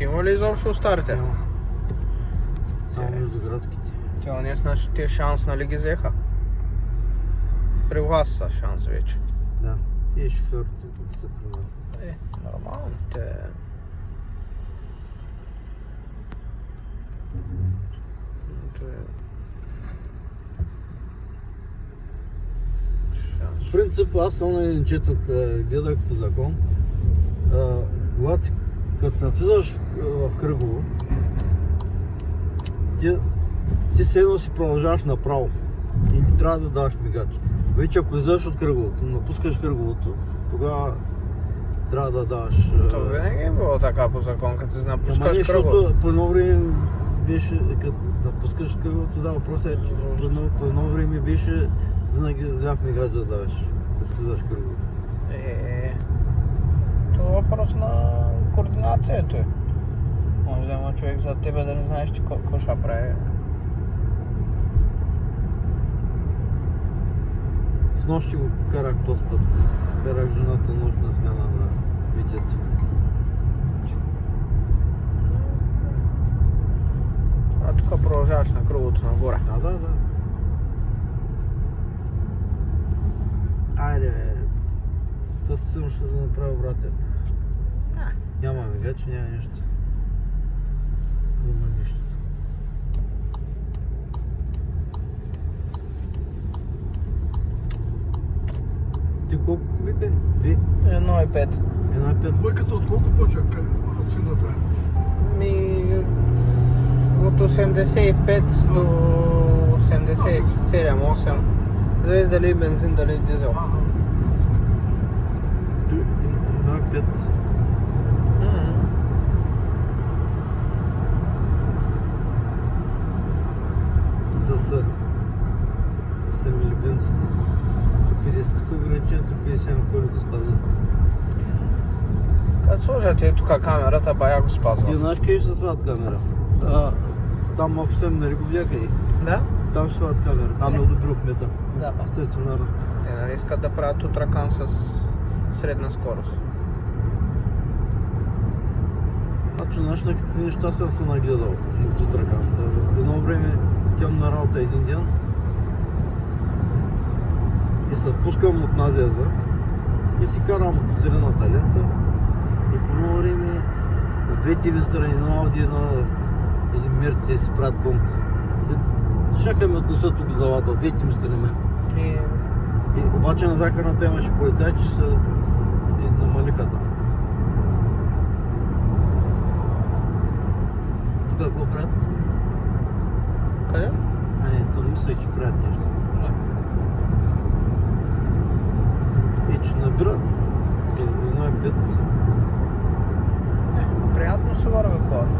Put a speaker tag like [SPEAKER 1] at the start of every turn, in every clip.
[SPEAKER 1] Има ли изобщо старте?
[SPEAKER 2] Няма. Само между градските.
[SPEAKER 1] Те оние значи тия шанс нали ги взеха? При вас са шанс вече.
[SPEAKER 2] Да. Тия шофьорите са при нас.
[SPEAKER 1] Нормално. Те...
[SPEAKER 2] В принцип, аз не четох, гледах по закон. Когато като навлизаш в Кръгово, ти все едно си продължаваш направо и не трябва да даваш мигач. Вече ако излезеш от Кръговото, напускаш Кръговото, тогава трябва да даваш...
[SPEAKER 1] То винаги е било така по закон, като си
[SPEAKER 2] Ама
[SPEAKER 1] напускаш
[SPEAKER 2] не,
[SPEAKER 1] кръговото.
[SPEAKER 2] защото по едно време беше, като напускаш Кръговото, да, въпросът е, че по едно време беше винаги да дав мигач да даваш, като влизаш Кръговото.
[SPEAKER 1] Това е въпрос на координацията е. Може да има човек за тебе да не знаеш, че какво ще прави.
[SPEAKER 2] С нощи го карах този път. Карах жената нощна смяна на Витето.
[SPEAKER 1] А тук продължаваш на кръговото нагоре.
[SPEAKER 2] Да. Айде бе. Това сигурно ще се направи обратен. Няма мигач, няма нищо. Няма нищо. Ти колко вика? 2?
[SPEAKER 1] 1,5.
[SPEAKER 2] 1,5.
[SPEAKER 3] Двойката от колко почва цената?
[SPEAKER 1] От 85 до 87-8. Зависи дали бензин, дали дизел.
[SPEAKER 2] 1,5. Са ми любимците. 50 тук ограничението, 50 на коли го спазва.
[SPEAKER 1] Като сложат тук камерата, бая го
[SPEAKER 2] Ти
[SPEAKER 1] спазва.
[SPEAKER 2] знаеш къде ще слагат камера? Там в Сем, нали го видя къде?
[SPEAKER 1] Да?
[SPEAKER 2] Там ще слагат камера, там е одобрил кмета.
[SPEAKER 1] Да.
[SPEAKER 2] Стационарно.
[SPEAKER 1] Те нали искат да правят утракан с средна скорост.
[SPEAKER 2] Значи, знаеш на какви неща съм се нагледал от утракан. Едно време тъмна работа един ден и се пускам от надеза и си карам от зелената лента и по едно време от двете ми страни на Ауди един Мерцедес си правят гонка. Шака ми от носа тук главата, от двете ми страни. И обаче на захарната имаше полицай, че се намалиха там. Тук какво правят?
[SPEAKER 1] Къде?
[SPEAKER 2] Не, то мисля, че правят нещо. И че набира за 1,5.
[SPEAKER 1] Приятно се върви колата.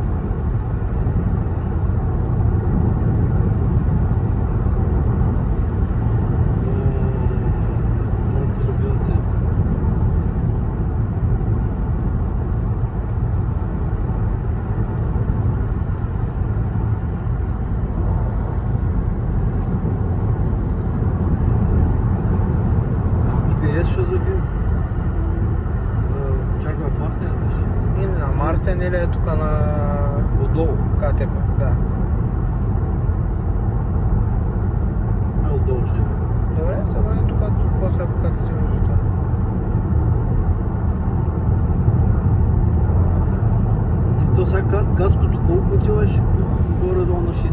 [SPEAKER 2] Моите любимци. Къде ще завим? Чак в Мартен беше?
[SPEAKER 1] Или на Мартен, или е тук на
[SPEAKER 2] Отдолу.
[SPEAKER 1] КТП, да.
[SPEAKER 2] Отдолу ще има.
[SPEAKER 1] Добре, сега е тук, после като си виждате.
[SPEAKER 2] То сега каското колко отиваш? Горе-долу на 60.